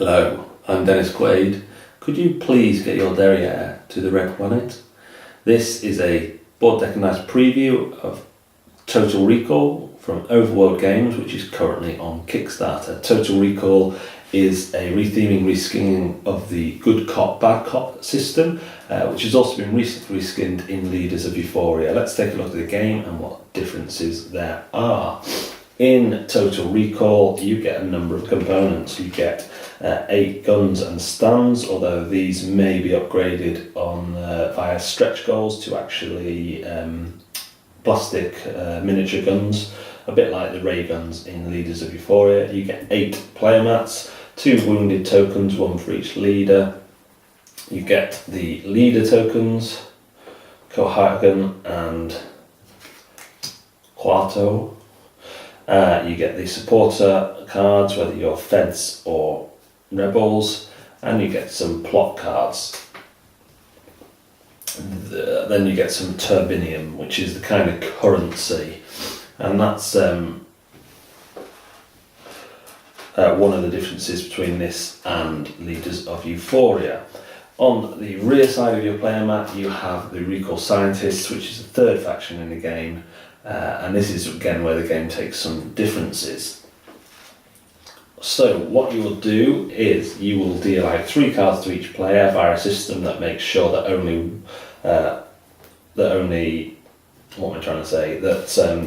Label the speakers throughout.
Speaker 1: Hello, I'm Dennis Quaid. Could you please get your derriere to the Red Planet? This is a board deck and dice preview of Total Recall from Overworld Games, which is currently on Kickstarter. Total Recall is a retheming, reskinning of the Good Cop, Bad Cop system, which has also been recently reskinned in Leaders of Euphoria. Let's take a look at the game and what differences there are. In Total Recall, you get a number of components. You get 8 guns and stands, although these may be upgraded on via stretch goals to actually plastic miniature guns, a bit like the ray guns in Leaders of Euphoria. You get 8 player mats, 2 wounded tokens, 1 for each leader. You get the leader tokens, Cohagen and Quarto. You get the supporter cards, whether you're Feds or Rebels, and you get some plot cards. Then you get some Turbinium, which is the kind of currency, and that's one of the differences between this and Leaders of Euphoria. On the rear side of your player mat, you have the Recall Scientists, which is the third faction in the game. And this is again where the game takes some differences. So what you will do is you will deal out 3 cards to each player via a system that makes sure that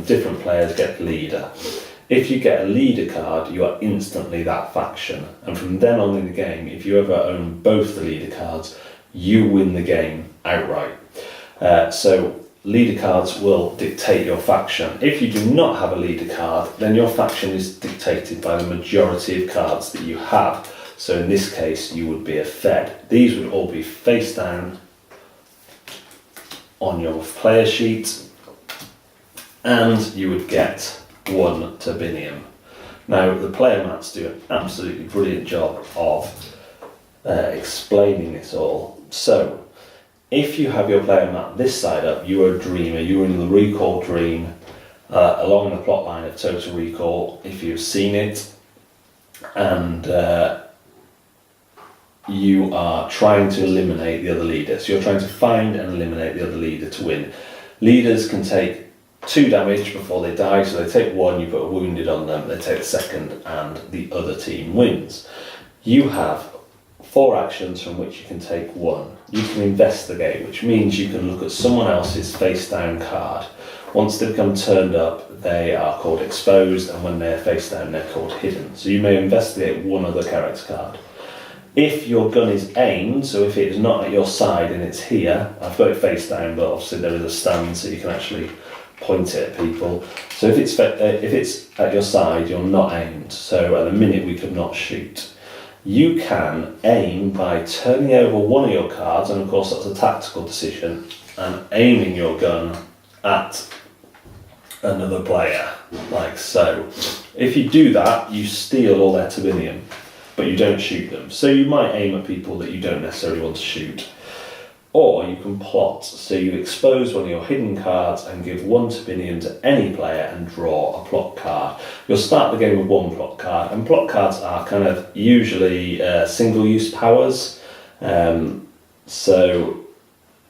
Speaker 1: different players get leader. If you get a leader card, you are instantly that faction, and from then on in the game, if you ever own both the leader cards, you win the game outright. So leader cards will dictate your faction. If you do not have a leader card, then your faction is dictated by the majority of cards that you have. So in this case, you would be a Fed. These would all be face down on your player sheet, and you would get 1 Turbinium. Now, the player mats do an absolutely brilliant job of explaining this all. So, if you have your player mat this side up, you are a dreamer, you're in the Recall dream, along the plot line of Total Recall, if you've seen it, and you are trying to eliminate the other leader. So you're trying to find and eliminate the other leader to win. Leaders can take 2 damage before they die, so they take 1, you put a wounded on them, they take the 2nd, and the other team wins. You have 4 actions from which you can take 1. You can investigate, which means you can look at someone else's face down card. Once they become turned up, they are called exposed, and when they're face down, they're called hidden. So you may investigate one other character card. If your gun is aimed, so if it is not at your side and it's here, I've got it face down, but obviously there is a stand so you can actually point it at people. So if it's at your side, you're not aimed. So at the minute we could not shoot. You can aim by turning over one of your cards, and of course that's a tactical decision, and aiming your gun at another player, like so. If you do that, you steal all their Turbinium, but you don't shoot them. So you might aim at people that you don't necessarily want to shoot. Or you can plot, so you expose one of your hidden cards and give 1 Turbinium to any player and draw a plot card. You'll start the game with 1 plot card, and plot cards are kind of usually single-use powers. So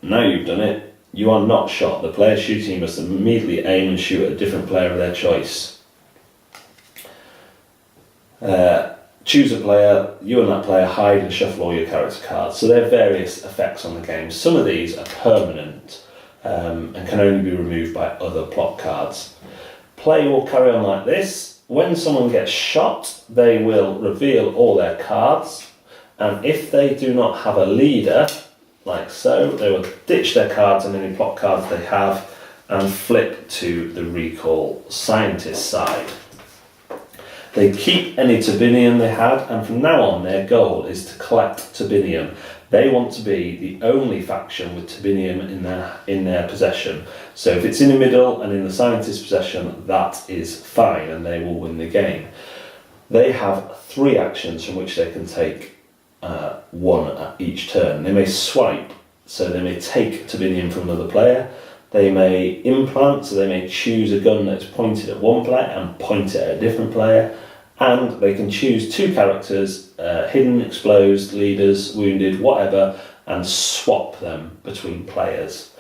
Speaker 1: now you've done it, you are not shot. The player shooting must immediately aim and shoot at a different player of their choice. Choose a player, you and that player hide and shuffle all your character cards. So there are various effects on the game. Some of these are permanent and can only be removed by other plot cards. Play will carry on like this. When someone gets shot, they will reveal all their cards, and if they do not have a leader, like so, they will ditch their cards and any plot cards they have and flip to the Recall Scientist side. They keep any Turbinium they had, and from now on their goal is to collect Turbinium. They want to be the only faction with Turbinium in their possession. So if it's in the middle and in the Scientist's possession, that is fine, and they will win the game. They have 3 actions from which they can take 1 at each turn. They may swipe, so they may take Turbinium from another player. They may implant, so they may choose a gun that's pointed at one player and point it at a different player. and they can choose 2 characters, hidden, exposed, leaders, wounded, whatever, and swap them between players.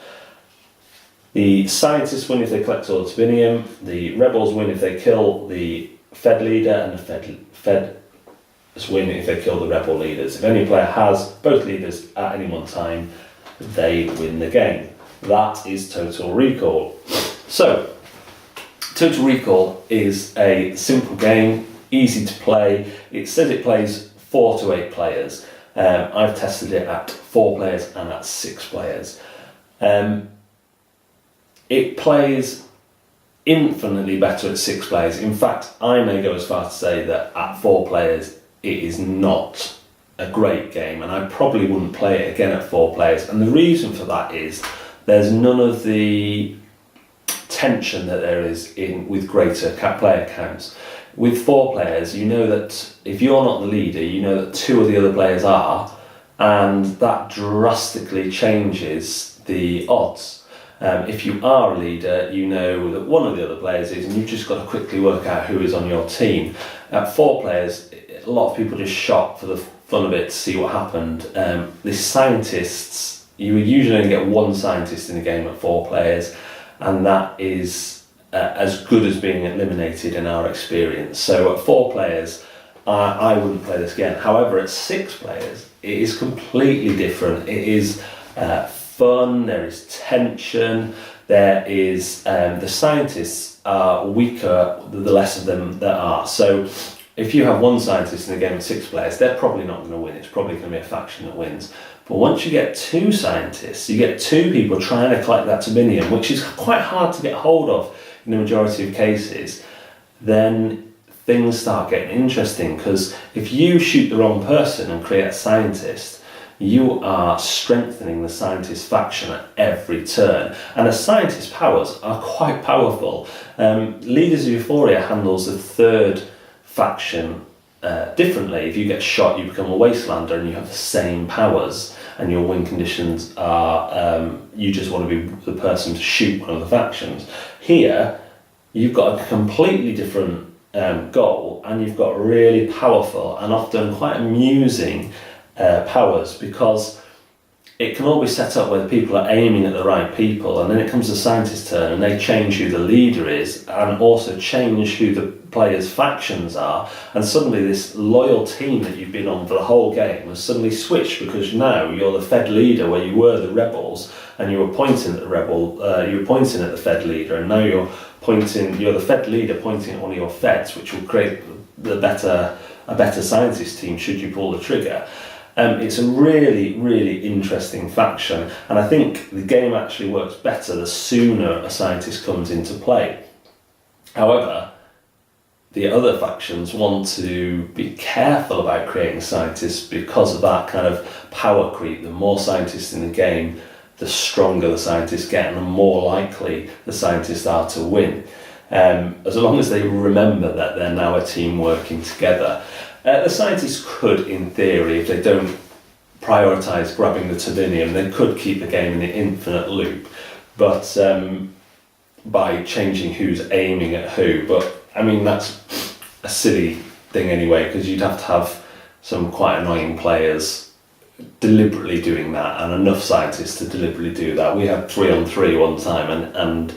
Speaker 1: The scientists win if they collect all the Tibinium, the rebels win if they kill the Fed leader, and the Feds win if they kill the rebel leaders. If any player has both leaders at any one time, they win the game. That is Total Recall. So, Total Recall is a simple game, easy to play. It says it plays 4 to 8 players. I've tested it at 4 players and at 6 players. It plays infinitely better at 6 players. In fact, I may go as far to say that at 4 players it is not a great game, and I probably wouldn't play it again at 4 players. And the reason for that is there's none of the tension that there is with greater player counts. With 4 players, you know that if you're not the leader, you know that 2 of the other players are, and that drastically changes the odds. If you are a leader, you know that one of the other players is, and you've just got to quickly work out who is on your team. At 4 players, a lot of people just shot for the fun of it to see what happened. The scientists, you usually only get 1 scientist in a game at 4 players, and that is as good as being eliminated in our experience. So at 4 players, I wouldn't play this again. However, at 6 players, it is completely different. It is fun, there is tension, there is the scientists are weaker the less of them there are. So if you have 1 scientist in a game of 6 players, they're probably not going to win. It's probably going to be a faction that wins. But once you get 2 scientists, you get 2 people trying to collect that Tibinium, which is quite hard to get hold of in the majority of cases, then things start getting interesting, because if you shoot the wrong person and create a scientist, you are strengthening the scientist faction at every turn. And the scientist powers are quite powerful. Leaders of Euphoria handles the 3rd faction differently. If you get shot, you become a wastelander and you have the same powers, and your win conditions are you just want to be the person to shoot one of the factions. Here, you've got a completely different goal, and you've got really powerful and often quite amusing powers, because it can all be set up where the people are aiming at the right people, and then it comes to the scientist's turn and they change who the leader is and also change who the players' factions are, and suddenly this loyal team that you've been on for the whole game has suddenly switched, because now you're the Fed leader where you were the rebels, and you were pointing at the you were pointing at the Fed leader, and now you're the Fed leader pointing at one of your Feds, which will create a better scientist team should you pull the trigger. It's a really, really interesting faction, and I think the game actually works better the sooner a scientist comes into play. However, the other factions want to be careful about creating scientists because of that kind of power creep. The more scientists in the game, the stronger the scientists get, and the more likely the scientists are to win. As long as they remember that they're now a team working together. The scientists could, in theory, if they don't prioritise grabbing the Tibinium, they could keep the game in an infinite loop, but by changing who's aiming at who. But I mean, that's a silly thing anyway, because you'd have to have some quite annoying players deliberately doing that, and enough scientists to deliberately do that. We had 3-on-3 one time, and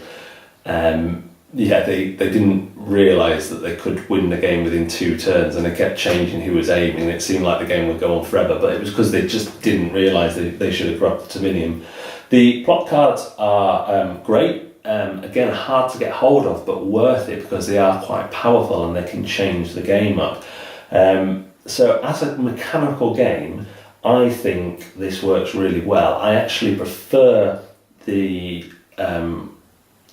Speaker 1: they didn't realise that they could win the game within 2 turns, and they kept changing who was aiming, and it seemed like the game would go on forever, but it was because they just didn't realise they should have grabbed the Tibinium. The plot cards are great. Again, hard to get hold of, but worth it because they are quite powerful and they can change the game up. So as a mechanical game, I think this works really well. I actually prefer the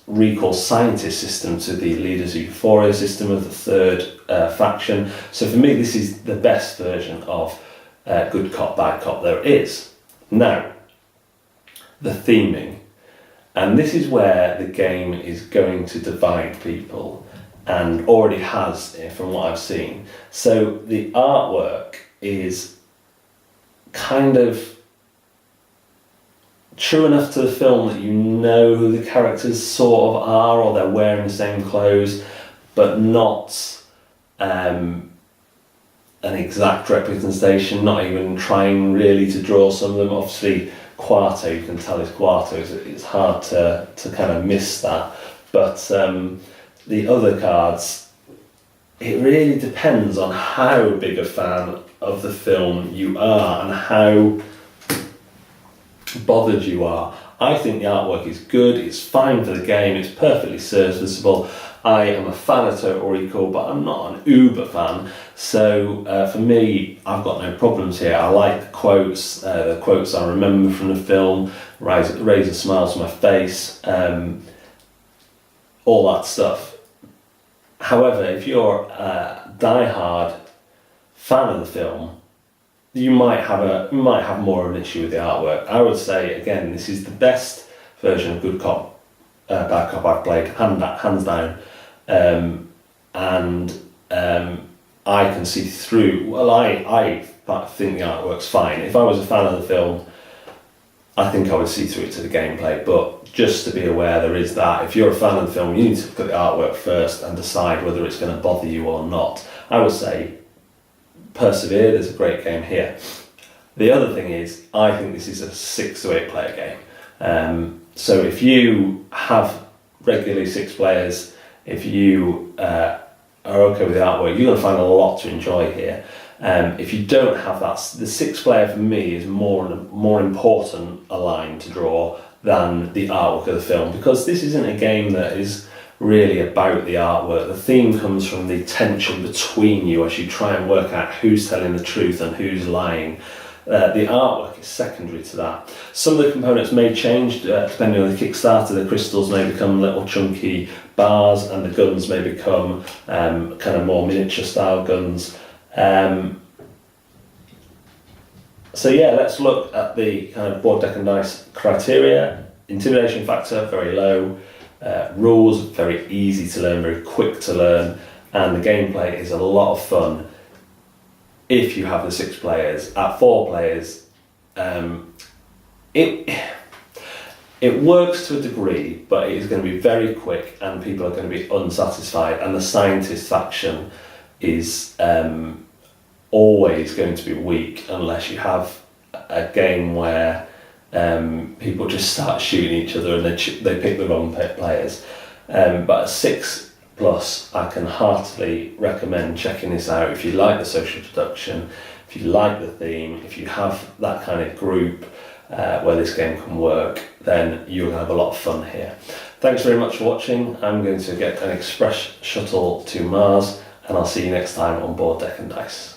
Speaker 1: Recall Scientist system to the Leaders of Euphoria system of the 3rd faction. So for me, this is the best version of Good Cop, Bad Cop there is. Now, the theming. And this is where the game is going to divide people, and already has from what I've seen. So the artwork is kind of true enough to the film that you know who the characters sort of are, or they're wearing the same clothes, but not an exact representation, not even trying really to draw some of them. Obviously, Quarto, you can tell is Quarto, it's hard to kind of miss that. But the other cards, it really depends on how big a fan of the film you are and how bothered you are. I think the artwork is good, it's fine for the game, it's perfectly serviceable. I am a fan of Total Recall, but I'm not an uber fan. So for me, I've got no problems here. I like the quotes I remember from the film, raise a smile to my face, all that stuff. However, if you're a die-hard fan of the film, you might have more of an issue with the artwork. I would say, again, this is the best version of Good Cop, Bad Cop I've played, hands down. I can see through. Well, I think the artwork's fine. If I was a fan of the film, I think I would see through it to the gameplay. But just to be aware, there is that. If you're a fan of the film, you need to look at the artwork first and decide whether it's going to bother you or not. I would say persevere. There's a great game here. The other thing is, I think this is a 6 to 8 player game. So if you have regularly 6 players, if you are okay with the artwork, you're going to find a lot to enjoy here. If you don't have that, the 6 player for me is more important a line to draw than the artwork of the film, because this isn't a game that is really about the artwork. The theme comes from the tension between you as you try and work out who's telling the truth and who's lying. The artwork is secondary to that. Some of the components may change depending on the Kickstarter. The crystals may become little chunky bars and the guns may become kind of more miniature style guns. So yeah, let's look at the kind of board, deck and dice criteria. Intimidation factor, very low. Rules, very easy to learn, very quick to learn. And the gameplay is a lot of fun if you have the 6 players. At 4 players, it works to a degree, but it is going to be very quick and people are going to be unsatisfied, and the scientist faction is always going to be weak unless you have a game where people just start shooting each other and they pick the wrong players. But at 6+, I can heartily recommend checking this out if you like the social deduction, if you like the theme, if you have that kind of group where this game can work, then you're going to have a lot of fun here. Thanks very much for watching. I'm going to get an express shuttle to Mars, and I'll see you next time on Board, Deck and Dice.